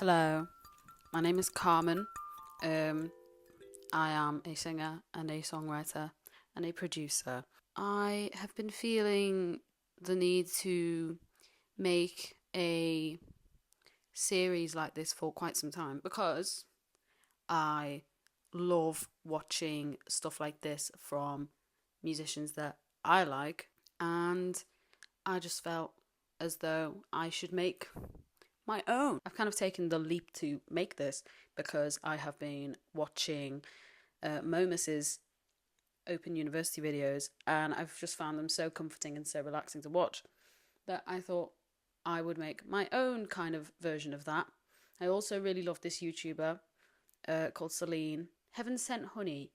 Hello, my name is Karman. I am a singer and a songwriter and a producer. I have been feeling the need to make a series like this for quite some time because I love watching stuff like this from musicians that I like, and I just felt as though I should make my own. I've kind of taken the leap to make this because I have been watching Momus's Open University videos, and I've just found them so comforting and so relaxing to watch that I thought I would make my own kind of version of that. I also really love this YouTuber called Celine, Heaven Sent Honey.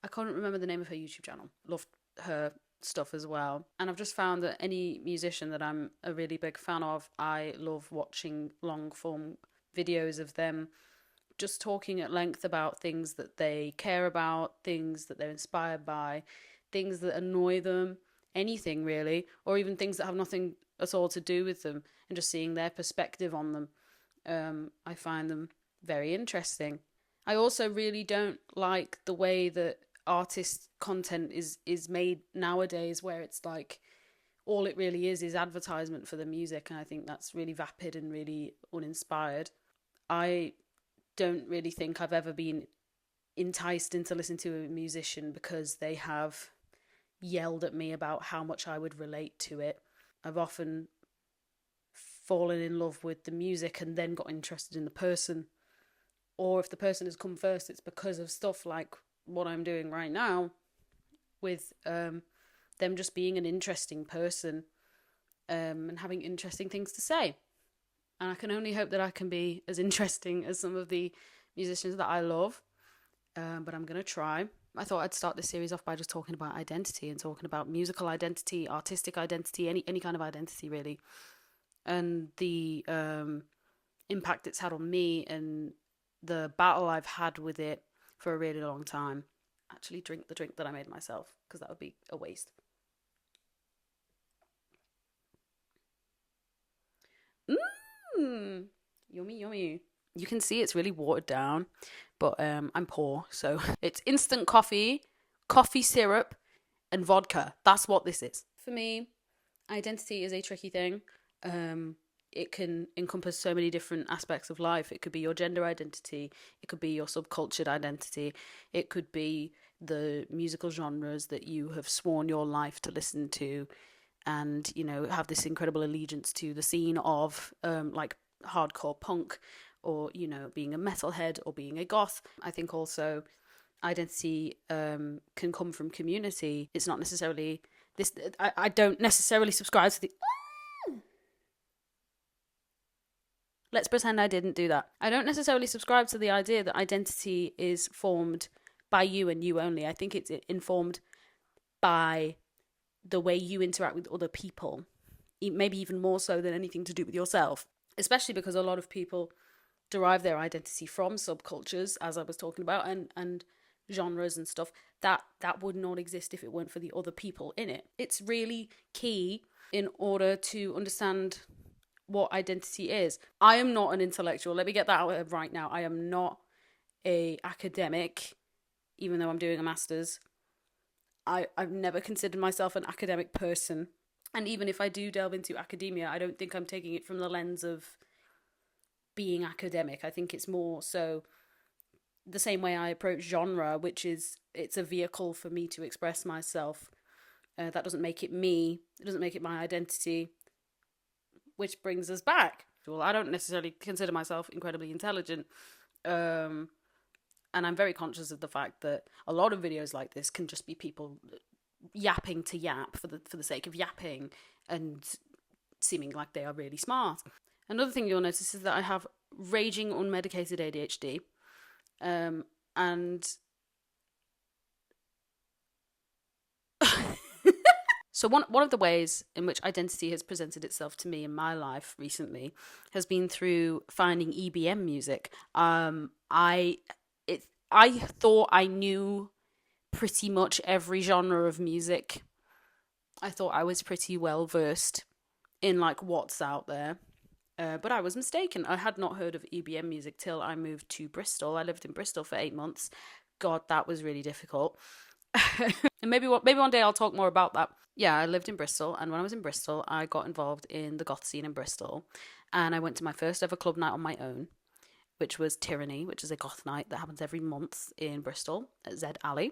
I can't remember the name of her YouTube channel. Loved her stuff as well. And I've just found that any musician that I'm a really big fan of, I love watching long form videos of them just talking at length about things that they care about, things that they're inspired by, things that annoy them, anything really, or even things that have nothing at all to do with them, and just seeing their perspective on them. I find them very interesting. I also really don't like the way that artist content is made nowadays, where it's like all it really is advertisement for the music, and I think that's really vapid and really uninspired. I don't really think I've ever been enticed into listening to a musician because they have yelled at me about how much I would relate to it. I've often fallen in love with the music and then got interested in the person, or if the person has come first, it's because of stuff like what I'm doing right now with them just being an interesting person and having interesting things to say. And I can only hope that I can be as interesting as some of the musicians that I love, but I'm going to try. I thought I'd start this series off by just talking about identity and talking about musical identity, artistic identity, any kind of identity really, and the impact it's had on me and the battle I've had with it for a really long time. Actually drink the drink that I made myself, because that would be a waste. Yummy, yummy. You can see it's really watered down, but I'm poor, so it's instant coffee, coffee syrup, and vodka. That's what this is. For me, identity is a tricky thing. It can encompass so many different aspects of life. It could be your gender identity, it could be your subcultured identity, it could be the musical genres that you have sworn your life to listen to, and have this incredible allegiance to the scene of like hardcore punk, or being a metalhead or being a goth. I think also identity can come from community. It's not necessarily this. I don't necessarily subscribe to the let's pretend I didn't do that. I don't necessarily subscribe to the idea that identity is formed by you and you only. I think it's informed by the way you interact with other people, maybe even more so than anything to do with yourself, especially because a lot of people derive their identity from subcultures, as I was talking about, and genres and stuff that would not exist if it weren't for the other people in it. It's really key in order to understand what identity is. I am not an intellectual. Let me get that out right now. I am not a academic, even though I'm doing a master's. I've never considered myself an academic person. And even if I do delve into academia, I don't think I'm taking it from the lens of being academic. I think it's more so the same way I approach genre, which is it's a vehicle for me to express myself. That doesn't make it me. It doesn't make it my identity. Which brings us back. Well, I don't necessarily consider myself incredibly intelligent. And I'm very conscious of the fact that a lot of videos like this can just be people yapping to yap for the sake of yapping and seeming like they are really smart. Another thing you'll notice is that I have raging unmedicated ADHD. And so one of the ways in which identity has presented itself to me in my life recently has been through finding EBM music. I thought I knew pretty much every genre of music. I thought I was pretty well versed in like what's out there. But I was mistaken. I had not heard of EBM music till I moved to Bristol. I lived in Bristol for 8 months. God, that was really difficult. And maybe one day I'll talk more about that. Yeah, I lived in Bristol, and when I was in Bristol, I got involved in the goth scene in Bristol, and I went to my first ever club night on my own, which was Tyranny, which is a goth night that happens every month in Bristol at Z Alley.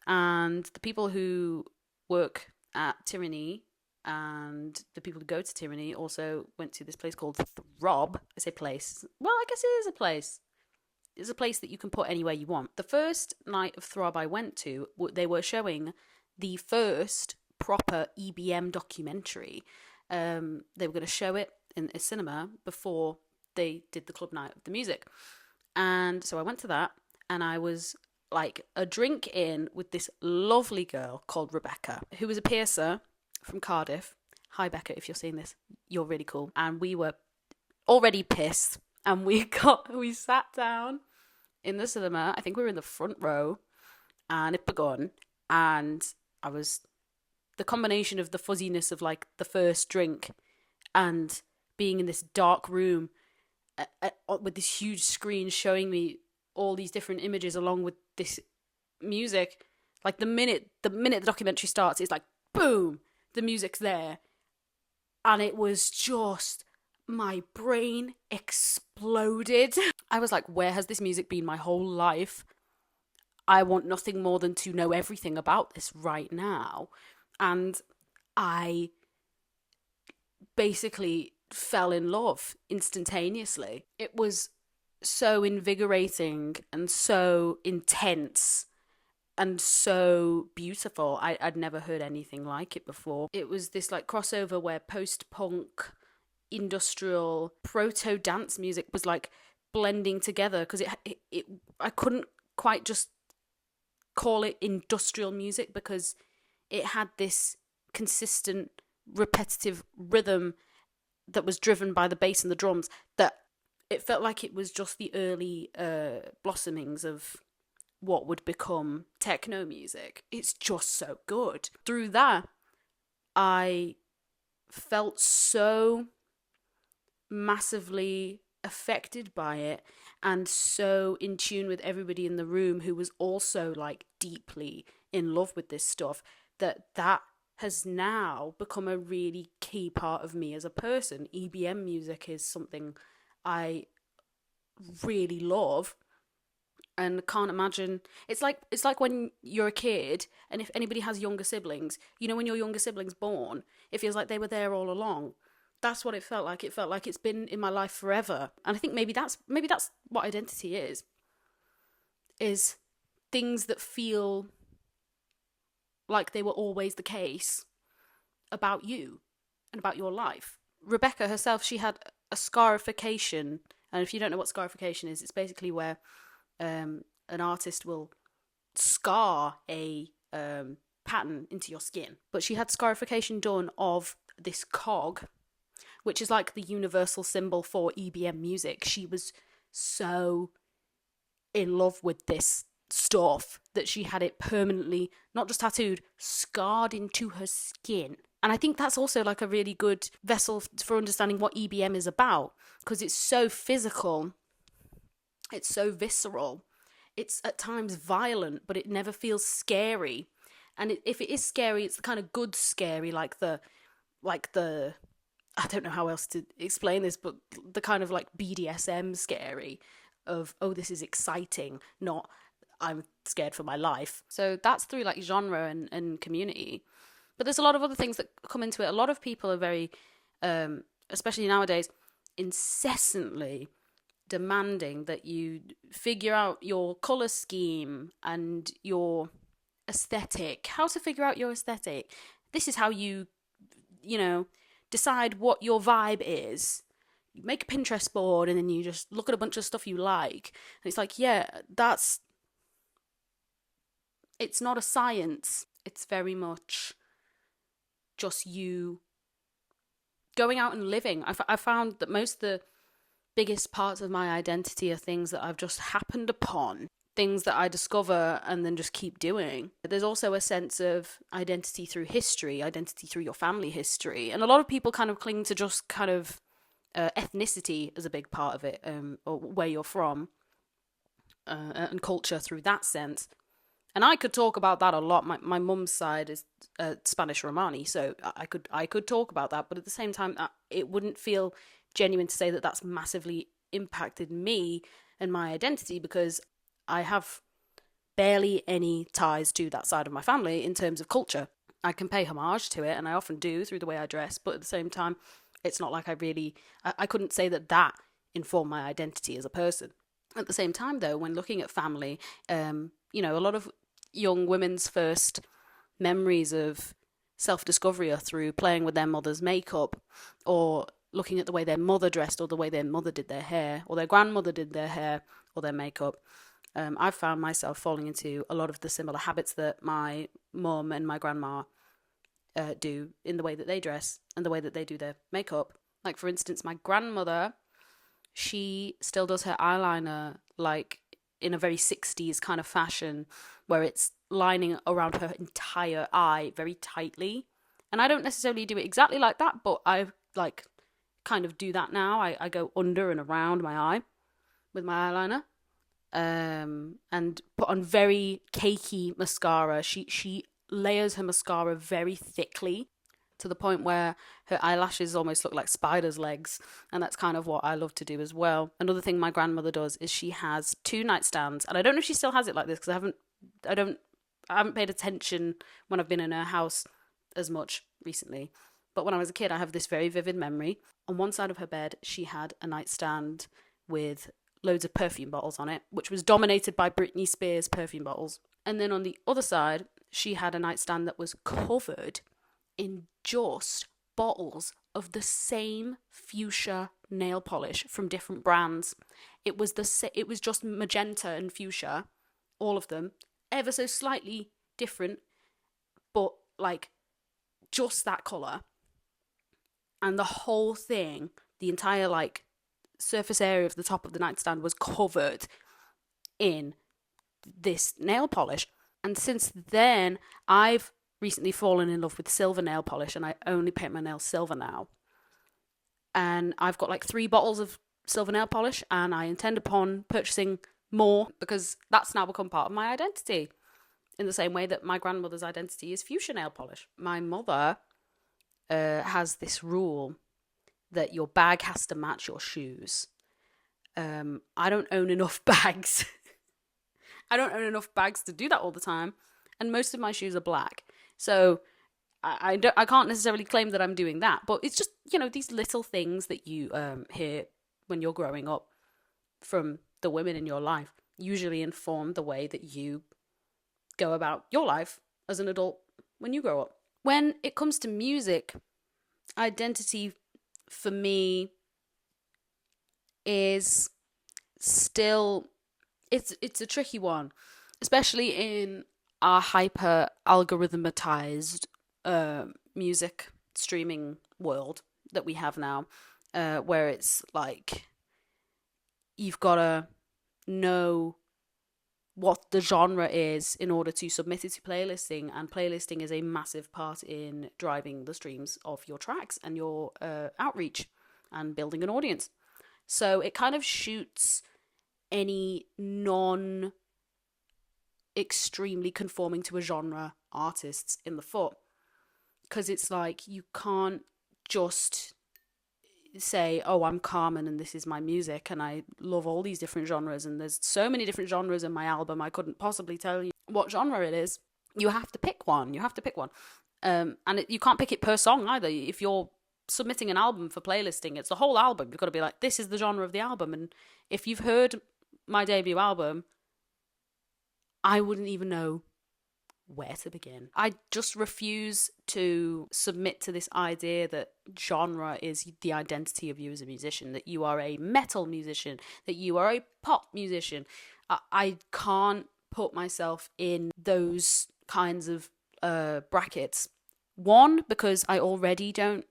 And the people who work at Tyranny and the people who go to Tyranny also went to this place called Throb. I say place. Well, I guess it is a place. It's a place that you can put anywhere you want. The first night of Throb I went to, they were showing the first proper EBM documentary. They were going to show it in a cinema before they did the club night of the music. And so I went to that, and I was like a drink in with this lovely girl called Rebecca, who was a piercer from Cardiff. Hi, Becca, if you're seeing this, you're really cool. And we were already pissed, and we sat down in the cinema. I think we were in the front row, and it begun, and I was the combination of the fuzziness of like the first drink and being in this dark room with this huge screen showing me all these different images along with this music. Like the minute the documentary starts, it's like boom, the music's there, and it was just, my brain exploded. I was like, where has this music been my whole life? I want nothing more than to know everything about this right now. And I basically fell in love instantaneously. It was so invigorating and so intense and so beautiful. I'd never heard anything like it before. It was this like crossover where post-punk, industrial, proto-dance music was like blending together, because I couldn't quite just call it industrial music because it had this consistent, repetitive rhythm that was driven by the bass and the drums, that it felt like it was just the early blossomings of what would become techno music. It's just so good. Through that, I felt so massively affected by it and so in tune with everybody in the room who was also like deeply in love with this stuff, that has now become a really key part of me as a person. EBM music is something I really love and can't imagine. It's like when you're a kid, and if anybody has younger siblings, you know, when your younger sibling's born, it feels like they were there all along. That's what it felt like. It felt like it's been in my life forever. And I think maybe that's what identity is things that feel like they were always the case about you and about your life. Rebecca herself, she had a scarification, and if you don't know what scarification is, it's basically where an artist will scar a pattern into your skin. But she had scarification done of this cog, which is like the universal symbol for EBM music. She was so in love with this stuff that she had it permanently, not just tattooed, scarred into her skin. And I think that's also like a really good vessel for understanding what EBM is about, because it's so physical, it's so visceral, it's at times violent, but it never feels scary. And if it is scary, it's the kind of good scary, like the I don't know how else to explain this, but the kind of like BDSM scary of, oh, this is exciting, not I'm scared for my life. So that's through like genre and community. But there's a lot of other things that come into it. A lot of people are very, especially nowadays, incessantly demanding that you figure out your colour scheme and your aesthetic. How to figure out your aesthetic. This is how you decide what your vibe is. You make a Pinterest board and then you just look at a bunch of stuff you like. And it's like, yeah, it's not a science. It's very much just you going out and living. I found that most of the biggest parts of my identity are things that I've just happened upon, things that I discover and then just keep doing. There's also a sense of identity through history, identity through your family history. And a lot of people kind of cling to just kind of ethnicity is a big part of it, or where you're from, and culture through that sense. And I could talk about that a lot. My mum's side is Spanish Romani, so I could talk about that. But at the same time, it wouldn't feel genuine to say that that's massively impacted me and my identity, because I have barely any ties to that side of my family in terms of culture. I can pay homage to it, and I often do through the way I dress. But at the same time, it's not like I couldn't say that informed my identity as a person. At the same time, though, when looking at family, a lot of young women's first memories of self-discovery are through playing with their mother's makeup, or looking at the way their mother dressed, or the way their mother did their hair, or their grandmother did their hair or their makeup. I've found myself falling into a lot of the similar habits that my mum and my grandma do in the way that they dress and the way that they do their makeup. Like, for instance, my grandmother, she still does her eyeliner like in a very 60s kind of fashion, where it's lining around her entire eye very tightly. And I don't necessarily do it exactly like that, but I like kind of do that now. I go under and around my eye with my eyeliner, and put on very cakey mascara. She layers her mascara very thickly, to the point where her eyelashes almost look like spiders' legs, and that's kind of what I love to do as well. Another thing my grandmother does is she has 2 nightstands, and I don't know if she still has it like this, because I haven't paid attention when I've been in her house as much recently. But when I was a kid, I have this very vivid memory. On one side of her bed, she had a nightstand with loads of perfume bottles on it, which was dominated by Britney Spears perfume bottles. And then on the other side, she had a nightstand that was covered in just bottles of the same fuchsia nail polish from different brands. It was just magenta and fuchsia, all of them, ever so slightly different, but like just that colour. And the whole thing, the entire like surface area of the top of the nightstand was covered in this nail polish. And since then, I've recently fallen in love with silver nail polish, and I only paint my nails silver now. And I've got like 3 bottles of silver nail polish, and I intend upon purchasing more, because that's now become part of my identity, in the same way that my grandmother's identity is fuchsia nail polish. My mother has this rule that your bag has to match your shoes. I don't own enough bags. I don't own enough bags to do that all the time, and most of my shoes are black. So I can't necessarily claim that I'm doing that, but it's just, these little things that you hear when you're growing up from the women in your life usually inform the way that you go about your life as an adult when you grow up. When it comes to music, identity for me is still, it's a tricky one, especially in our hyper algorithmatized music streaming world that we have now, where it's like you've got to know what the genre is in order to submit it to playlisting, and playlisting is a massive part in driving the streams of your tracks and your outreach and building an audience. So it kind of shoots any non-extremely conforming to a genre artists in the foot, because it's like you can't just say, oh, I'm Karman and this is my music and I love all these different genres, and there's so many different genres in my album, I couldn't possibly tell you what genre it is. You have to pick one. And you can't pick it per song either. If you're submitting an album for playlisting, it's the whole album. You've got to be like, this is the genre of the album. And if you've heard my debut album, I wouldn't even know where to begin. I just refuse to submit to this idea that genre is the identity of you as a musician, that you are a metal musician, that you are a pop musician. I can't put myself in those kinds of brackets. 1, because I already don't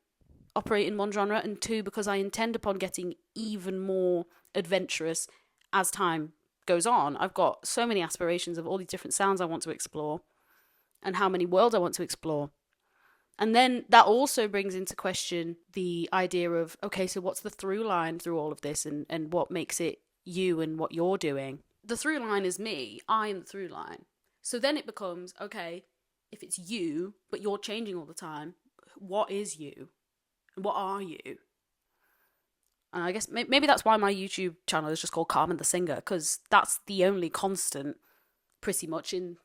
operate in one genre, and 2, because I intend upon getting even more adventurous as time goes on. I've got so many aspirations of all these different sounds I want to explore, and how many worlds I want to explore. And then that also brings into question the idea of, okay, so what's the through line through all of this, and what makes it you and what you're doing? The through line is me. I'm the through line. So then it becomes, okay, if it's you, but you're changing all the time, what is you? And what are you? And I guess maybe that's why my YouTube channel is just called Karman the Singer, because that's the only constant pretty much in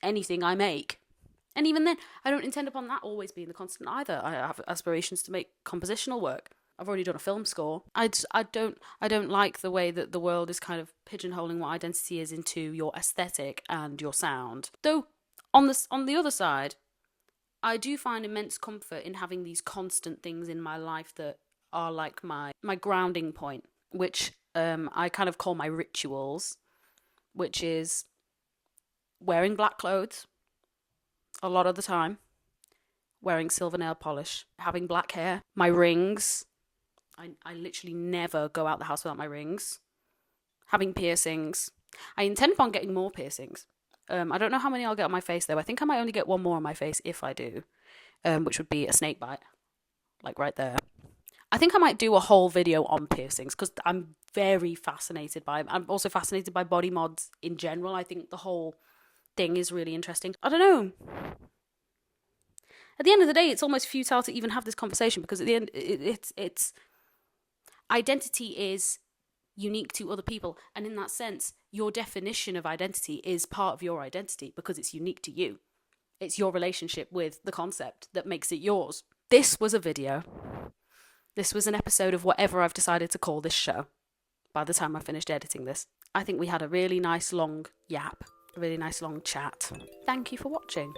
anything I make. And even then, I don't intend upon that always being the constant either. I have aspirations to make compositional work. I've already done a film score. I don't like the way that the world is kind of pigeonholing what identity is into your aesthetic and your sound. Though on the other side, I do find immense comfort in having these constant things in my life that are like my grounding point, which I kind of call my rituals, which is wearing black clothes a lot of the time, wearing silver nail polish, having black hair, my rings. I literally never go out the house without my rings. Having piercings. I intend upon getting more piercings. I don't know how many I'll get on my face though. I think I might only get one more on my face if I do, which would be a snake bite, like right there. I think I might do a whole video on piercings because I'm very fascinated by them. I'm also fascinated by body mods in general. I think the whole thing is really interesting. I don't know. At the end of the day, it's almost futile to even have this conversation because at the end, it's identity is unique to other people, and in that sense, your definition of identity is part of your identity because it's unique to you. It's your relationship with the concept that makes it yours. This was a video. This was an episode of whatever I've decided to call this show by the time I finished editing this. I think we had a really nice long yap, a really nice long chat. Thank you for watching.